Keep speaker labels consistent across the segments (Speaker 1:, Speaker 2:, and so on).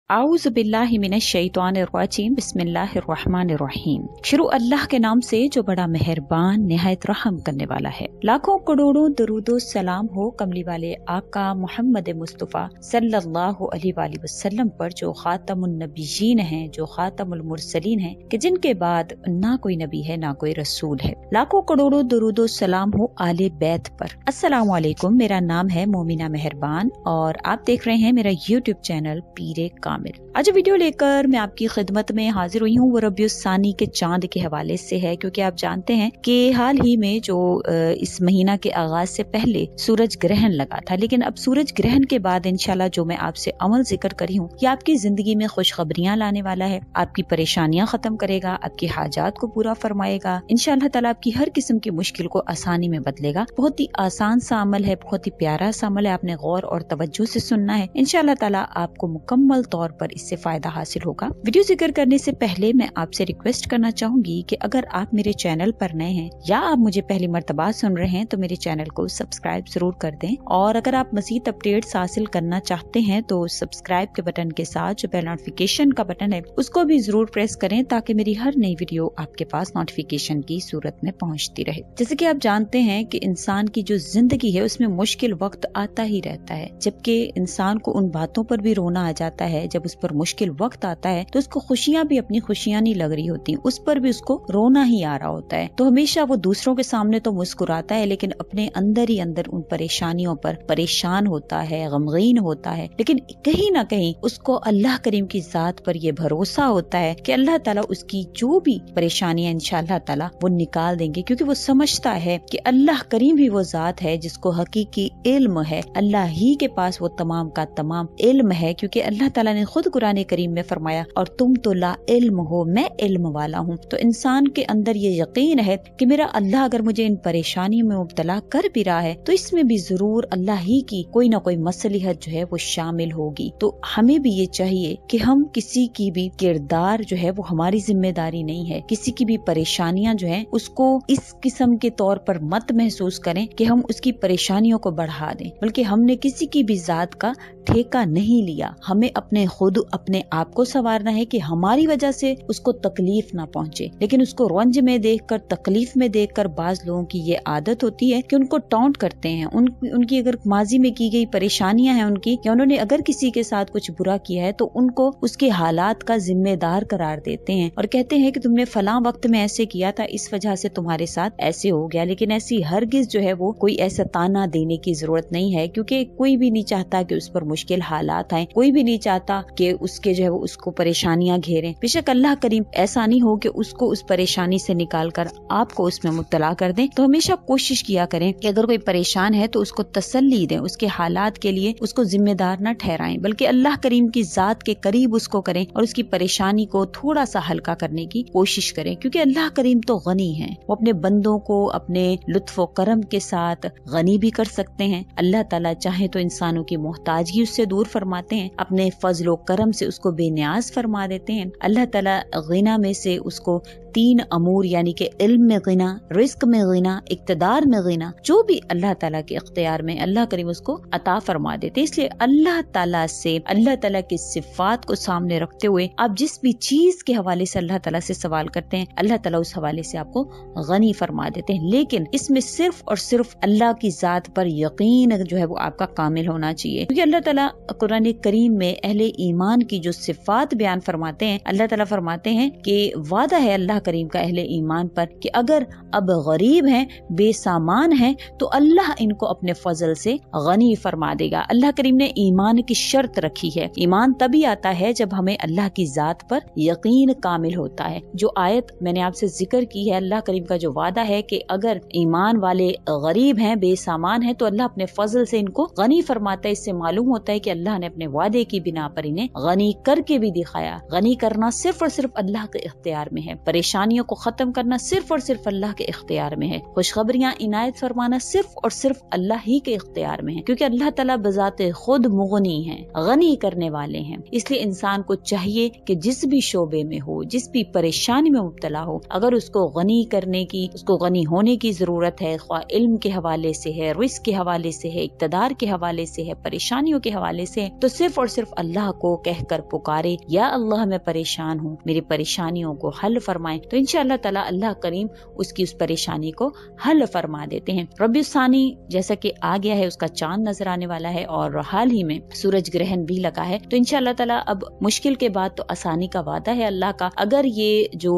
Speaker 1: आऊज़ु बिल्लाहि मिनश शैतानिर रजीम बिस्मिल्लाहिर रहमानिर रहीम। शुरू अल्लाह के नाम से जो बड़ा मेहरबान निहायत रहम करने वाला है। लाखों करोड़ों दरूदो सलाम हो कमली वाले आका मोहम्मद मुस्तफ़ा सल्लल्लाहु अलैहि वसल्लम पर, जो खातमुन नबीयीन हैं, जो खातमुल मुरसलीन हैं, कि जिनके बाद ना कोई नबी है ना कोई रसूल है। लाखों करोड़ों दरूदो सलाम हो आले बैत पर। अस्सलामु अलैकुम, मेरा नाम है मोमिना मेहरबान और आप देख रहे हैं मेरा यूट्यूब चैनल पीरे कामिल। आज वीडियो लेकर मैं आपकी खिदमत में हाजिर हुई हूँ वो रबियुस सानी के चांद के हवाले से है, क्योंकि आप जानते हैं कि हाल ही में जो इस महीना के आगाज से पहले सूरज ग्रहण लगा था, लेकिन अब सूरज ग्रहण के बाद इंशाल्लाह जो मैं आपसे अमल जिक्र करी हूँ ये आपकी जिंदगी में खुशखबरियां लाने वाला है, आपकी परेशानियां खत्म करेगा, आपकी हाजात को पूरा फरमाएगा। इंशाल्लाह ताला आपकी हर किस्म की मुश्किल को आसानी में बदलेगा। बहुत ही आसान सा अमल है, बहुत ही प्यारा सा अमल है, आपने गौर और तवज्जो से सुनना है। इंशाल्लाह ताला आपको मुकम्मल तौर पर इससे फायदा हासिल होगा। वीडियो जिक्र करने से पहले मैं आपसे रिक्वेस्ट करना चाहूंगी कि अगर आप मेरे चैनल पर नए हैं या आप मुझे पहली मर्तबा सुन रहे हैं तो मेरे चैनल को सब्सक्राइब जरूर कर दें, और अगर आप मजीद अपडेट्स हासिल करना चाहते हैं तो सब्सक्राइब के बटन के साथ जो बेल नोटिफिकेशन का बटन है उसको भी जरूर प्रेस करें, ताकि मेरी हर नई वीडियो आपके पास नोटिफिकेशन की सूरत में पहुंचती रहे। जैसे कि आप जानते हैं कि इंसान की जो जिंदगी है उसमें मुश्किल वक्त आता ही रहता है, जबकि इंसान को उन बातों पर भी रोना आ जाता है। जब उस पर मुश्किल वक्त आता है तो उसको खुशियां भी अपनी खुशियां नहीं लग रही होती, उस पर भी उसको रोना ही आ रहा होता है। तो हमेशा वो दूसरों के सामने तो मुस्कुराता है, लेकिन अपने अंदर ही अंदर उन परेशानियों पर परेशान होता है, गमगीन होता है। लेकिन कहीं ना कहीं उसको अल्लाह करीम की जात पर यह भरोसा होता है कि अल्लाह ताला उसकी जो भी परेशानियां इंशाअल्लाह ताला वो निकाल देंगे, क्योंकि वो समझता है कि अल्लाह करीम भी वो जात है जिसको हकीकी इल्म है। अल्लाह ही के पास वो तमाम का तमाम इल्म है, क्योंकि अल्लाह ताला ने खुद कुरान करीम में फरमाया, और तुम तो ला इल्म हो, मैं इल्म वाला हूँ। तो इंसान के अंदर ये यकीन है कि मेरा अल्लाह अगर मुझे इन परेशानियों में मुब्तला कर भी रहा है तो इसमें भी जरूर अल्लाह ही की कोई ना कोई मसलिहत जो है वो शामिल होगी। तो हमें भी ये चाहिए कि हम किसी की भी किरदार जो है वो हमारी जिम्मेदारी नहीं है, किसी की भी परेशानियां जो है उसको इस किस्म के तौर पर मत महसूस करें कि हम उसकी परेशानियों को बढ़ा दें, बल्कि हमने किसी की भी जात का ठेका नहीं लिया। हमें अपने खुद अपने आप को संवारना है कि हमारी वजह से उसको तकलीफ ना पहुंचे। लेकिन उसको रंज में देखकर, तकलीफ में देखकर बाज लोगों की ये आदत होती है कि उनको टॉन्ट करते हैं। उनकी अगर माजी में की गई परेशानियां हैं उनकी, या उन्होंने अगर किसी के साथ कुछ बुरा किया है तो उनको उसके हालात का जिम्मेदार करार देते हैं और कहते हैं कि तुमने फलां वक्त में ऐसे किया था, इस वजह से तुम्हारे साथ ऐसे हो गया। लेकिन ऐसी हरगिज जो है वो कोई ऐसा ताना देने की जरूरत नहीं है, क्योंकि कोई भी नहीं चाहता कि उस पर मुश्किल हालात आए, कोई भी नहीं चाहता कि उसके जो है वो उसको परेशानियां घेरें। बेशक अल्लाह करीम ऐसा नहीं हो कि उसको उस परेशानी से निकाल कर आपको उसमें मुब्तला कर दें। तो हमेशा कोशिश किया करें कि अगर कोई परेशान है तो उसको तसल्ली दें, उसके हालात के लिए उसको जिम्मेदार न ठहराएं, बल्कि अल्लाह करीम की जात के करीब उसको करें और उसकी परेशानी को थोड़ा सा हल्का करने की कोशिश करें, क्योंकि अल्लाह करीम तो गनी है। वो अपने बंदों को अपने लुत्फ व करम के साथ गनी भी कर सकते हैं। अल्लाह ताला चाहे तो इंसानों की मोहताजगी उससे दूर फरमाते हैं, अपने फजलो करम से उसको बेनियाज फरमा देते हैं। अल्लाह ताला गिना में से उसको 3 अमूर यानी कि इल्म में गिना, रिस्क में गिना, इक्तदार में गिना, जो भी अल्लाह ताला के इख्तियार में अल्लाह करीम उसको अता फरमा देते। इसलिए अल्लाह ताला से, अल्लाह ताला की सिफात को सामने रखते हुए आप जिस भी चीज के हवाले से अल्लाह ताला से सवाल करते हैं, अल्लाह ताला उस हवाले से आपको गनी फरमा देते हैं। लेकिन इसमें सिर्फ और सिर्फ अल्लाह की जात पर यकीन जो है वो आपका कामिल होना चाहिए, क्योंकि अल्लाह ताला कुरान करीम में अहले ईमान की जो सिफात बयान फरमाते हैं, अल्लाह ताला फरमाते हैं कि वादा है अल्लाह करीम का अहले ईमान पर कि अगर अब गरीब हैं, बेसामान हैं, तो अल्लाह इनको अपने फजल से गनी फरमा देगा। अल्लाह करीम ने ईमान की शर्त रखी है। ईमान तभी आता है जब हमें अल्लाह की जात पर यकीन कामिल होता है। जो आयत मैंने आपसे जिक्र की है, अल्लाह करीम का जो वादा है कि अगर ईमान वाले गरीब हैं, बेसामान हैं, तो अल्लाह अपने फजल से इनको गनी फरमाता है। इससे मालूम होता है कि अल्लाह ने अपने वादे की बिना पर इन्हें गनी करके भी दिखाया। गनी करना सिर्फ और सिर्फ अल्लाह के इख्तियार में है, परेशानियों को खत्म करना सिर्फ और सिर्फ अल्लाह के इख्तियार में है, खुशखबरियां इनायत फरमाना सिर्फ और सिर्फ अल्लाह ही के इख्तियार में है, क्योंकि अल्लाह ताला बजाते खुद मुगनी है, गनी करने वाले हैं। इसलिए इंसान को चाहिए कि जिस भी शोबे में हो, जिस भी परेशानी में मुब्तला हो, अगर उसको गनी करने की, उसको गनी होने की जरूरत है, ख्वाह इल्म के हवाले से है, रिस्क के हवाले से है, इक्तदार के हवाले से है, परेशानियों के हवाले से है, तो सिर्फ और सिर्फ अल्लाह کو کہہ کر پکارے یا اللہ میں پریشان ہوں، میری پریشانیوں کو حل فرمائیں، تو انشاءاللہ تعالی اللہ کریم اس کی اس پریشانی کو حل فرما دیتے ہیں۔ ربیع الثانی جیسا کہ آ گیا ہے، اس کا چاند نظر آنے والا ہے اور حال ہی میں سورج گرہن بھی لگا ہے، تو انشاءاللہ تعالی اب مشکل کے بعد تو آسانی کا وعدہ ہے اللہ کا۔ اگر یہ جو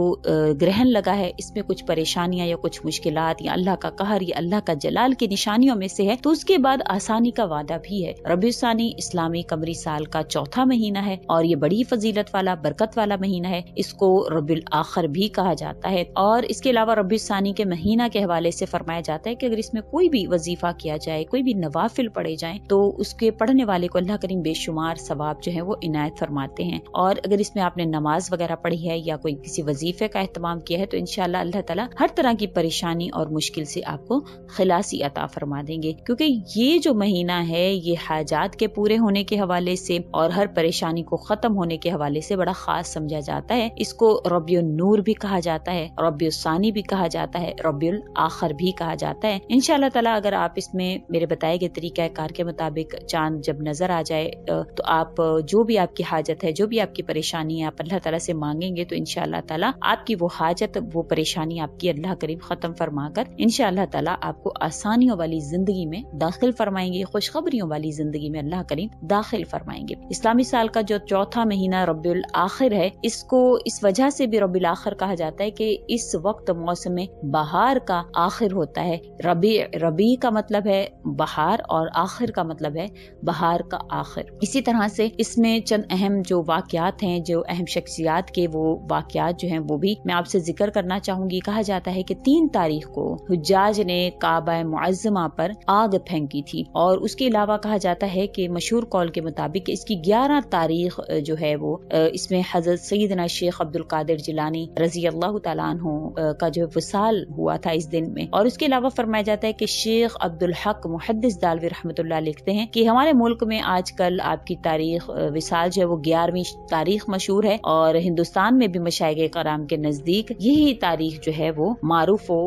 Speaker 1: گرہن لگا ہے اس میں کچھ پریشانیاں یا کچھ مشکلات یا اللہ کا قہر یا اللہ کا جلال کی نشانیوں میں سے ہے، تو اس کے بعد آسانی کا وعدہ بھی ہے۔ ربیع الثانی اسلامی قمری سال کا چوتھا مہینہ ہے اور یہ بڑی فضیلت والا برکت والا مہینہ ہے، اس کو ربیع الاخر بھی کہا جاتا ہے۔ اور اس کے علاوہ ربیع الثانی کے مہینہ کے حوالے سے فرمایا جاتا ہے کہ اگر اس میں کوئی بھی وظیفہ کیا جائے، کوئی بھی نوافل پڑھے جائیں، تو اس کے پڑھنے والے کو اللہ کریم بے شمار ثواب جو ہے وہ عنایت فرماتے ہیں۔ اور اگر اس میں آپ نے نماز وغیرہ پڑھی ہے یا کوئی کسی وظیفے کا اہتمام کیا ہے، تو انشاءاللہ اللہ تعالیٰ ہر طرح کی پریشانی اور مشکل سے آپ کو خلاصی عطا فرما دیں گے، کیونکہ یہ جو مہینہ ہے یہ حاجات کے پورے ہونے کے حوالے سے اور ہر پریشانی کو ختم ہونے کے حوالے سے بڑا خاص سمجھا جاتا ہے۔ اس کو ربیع النور بھی کہا جاتا ہے، ربیع الثانی بھی کہا جاتا ہے، ربیع الاخر بھی کہا جاتا ہے۔ انشاءاللہ تعالیٰ اگر آپ اس میں میرے بتائے گئے طریقہ کار کے مطابق چاند جب نظر آ جائے تو آپ جو بھی آپ کی حاجت ہے، جو بھی آپ کی پریشانی ہے، آپ اللہ تعالیٰ سے مانگیں گے تو انشاءاللہ تعالیٰ آپ کی وہ حاجت، وہ پریشانی آپ کی اللہ کریم ختم فرما کر انشاءاللہ تعالیٰ آپ کو آسانیوں والی زندگی میں داخل فرمائیں گے، خوشخبریوں والی زندگی میں اللہ کریم داخل فرمائیں گے۔ اسلامی سال کا جو چوتھا مہینہ ربیع الاخر ہے، اس کو اس وجہ سے بھی ربیع الاخر کہا جاتا ہے کہ اس وقت موسم بہار کا آخر ہوتا ہے۔ ربیع کا مطلب ہے بہار اور آخر کا مطلب ہے بہار کا آخر۔ اسی طرح سے اس میں چند اہم جو واقعات ہیں، جو اہم شخصیات کے وہ واقعات جو ہیں وہ بھی میں آپ سے ذکر کرنا چاہوں گی۔ کہا جاتا ہے کہ 3 تاریخ کو حجاج نے کعبہ معظمہ پر آگ پھینکی تھی، اور اس کے علاوہ کہا جاتا ہے کہ مشہور قول کے مطابق اس کی 11 تاریخ جو ہے وہ اس میں حضرت سیدنا شیخ عبد القادر جیلانی رضی اللہ تعالیٰ عنہ کا جو وصال ہوا تھا اس دن میں۔ اور اس کے علاوہ فرمایا جاتا ہے کہ شیخ عبد الحق محدث دالوی رحمۃ اللہ لکھتے ہیں کہ ہمارے ملک میں آج کل آپ کی تاریخ وصال جو ہے وہ 11ویں تاریخ مشہور ہے، اور ہندوستان میں بھی مشائخ کرام کے نزدیک یہی تاریخ جو ہے وہ معروف و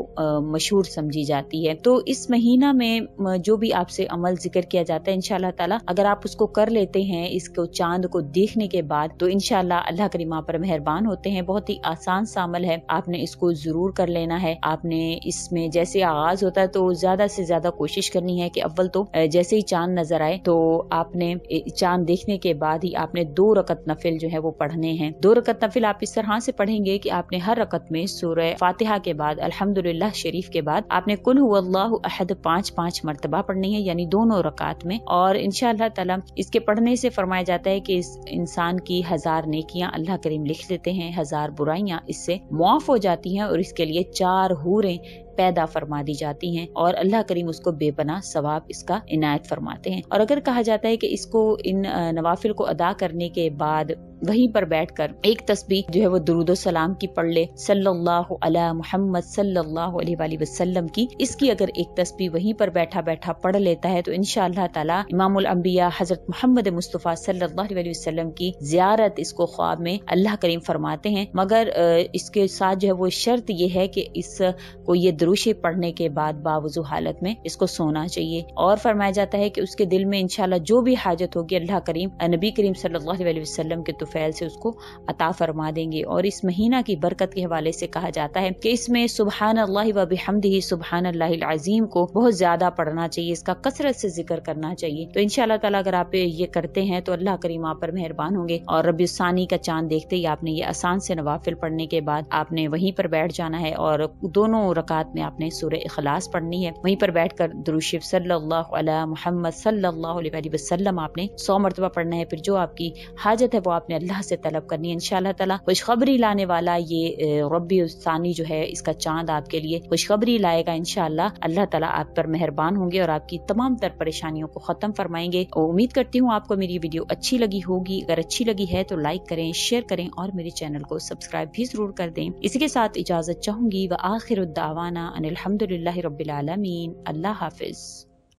Speaker 1: مشہور سمجھی جاتی ہے۔ تو اس مہینہ میں جو بھی آپ سے عمل ذکر کیا جاتا ہے انشاءاللہ تعالی اگر آپ اس کو کر لیتے ہیں، اس کو چاند کو دیکھنے کے بعد، تو انشاءاللہ اللہ کریم آپ پر مہربان ہوتے ہیں۔ بہت ہی آسان سا عمل ہے، آپ نے اس کو ضرور کر لینا ہے۔ آپ نے اس میں جیسے آغاز ہوتا ہے تو زیادہ سے زیادہ کوشش کرنی ہے کہ اول تو جیسے ہی چاند نظر آئے تو آپ نے چاند دیکھنے کے بعد ہی آپ نے 2 رکعت نفل جو ہے وہ پڑھنے ہیں۔ 2 رکعت نفل آپ اس طرح سے پڑھیں گے کہ آپ نے ہر رکعت میں سورہ فاتحہ کے بعد الحمدللہ شریف کے بعد آپ نے قل هو اللہ احد 5 مرتبہ پڑھنی ہے، یعنی دونوں رکعت میں۔ اور انشاءاللہ تعالی اس کے پڑھنے سے فرمایا جاتا ہے کہ اس انسان کی 1000 نیکیاں اللہ کریم لکھ لیتے ہیں، 1000 برائیاں اس سے معاف ہو جاتی ہیں، اور اس کے لیے 4 حوریں پیدا فرما دی جاتی ہیں، اور اللہ کریم اس کو بے پناہ ثواب اس کا عنایت فرماتے ہیں۔ اور اگر کہا جاتا ہے کہ اس کو ان نوافل کو ادا کرنے کے بعد وہیں پر بیٹھ کر ایک تسبیح جو ہے وہ درود و سلام کی پڑھ لے، صلی اللہ علی محمد صلی اللہ علیہ وآلہ وسلم کی، اس کی اگر ایک تسبیح وہیں پر بیٹھا بیٹھا پڑھ لیتا ہے تو انشاءاللہ تعالی امام الانبیاء حضرت محمد مصطفیٰ صلی اللہ علیہ وسلم کی زیارت اس کو خواب میں اللہ کریم فرماتے ہیں۔ مگر اس کے ساتھ جو ہے وہ شرط یہ ہے کہ اس کو یہ دروشی پڑھنے کے بعد باوضو حالت میں اس کو سونا چاہیے، اور فرمایا جاتا ہے کہ اس کے دل میں انشاءاللہ جو بھی حاجت ہوگی اللہ کریم نبی کریم صلی اللہ علیہ وسلم کے طفیل سے اس کو عطا فرما دیں گے۔ اور اس مہینہ کی برکت کے حوالے سے کہا جاتا ہے کہ اس میں سبحان اللہ و بحمدہ سبحان اللہ العظیم کو بہت زیادہ پڑھنا چاہیے، اس کا کثرت سے ذکر کرنا چاہیے۔ تو انشاءاللہ تعالی اگر آپ یہ کرتے ہیں تو اللہ کریم آپ پر مہربان ہوں گے۔ اور ربیع الثانی کا چاند دیکھتے ہی آپ نے یہ آسان سے نوافل پڑھنے کے بعد آپ نے وہیں پر بیٹھ جانا ہے، اور دونوں رکعات میں آپ نے سورہ اخلاص پڑھنی ہے، وہیں پر بیٹھ کر درود شریف صلی اللہ علی محمد صلی اللہ علیہ وآلہ وسلم آپ نے 100 مرتبہ پڑھنا ہے۔ پھر جو آپ کی حاجت ہے وہ آپ نے اللہ سے طلب کرنی ہے۔ انشاءاللہ تعالی خوشخبری لانے والا یہ ربیع الثانی جو ہے اس کا چاند آپ کے لیے خوشخبری لائے گا انشاءاللہ۔ اللہ تعالی آپ پر مہربان ہوں گے اور آپ کی تمام تر پریشانیوں کو ختم فرمائیں گے۔ امید کرتی ہوں آپ کو میری ویڈیو اچھی لگی ہوگی، اگر اچھی لگی ہے تو لائک کریں، شیئر کریں، اور میرے چینل کو سبسکرائب بھی ضرور کر دیں۔ اسی کے ساتھ اجازت چاہوں گی، وآخر الدعوانا ان الحمدللہ رب العالمین۔ اللہ حافظ۔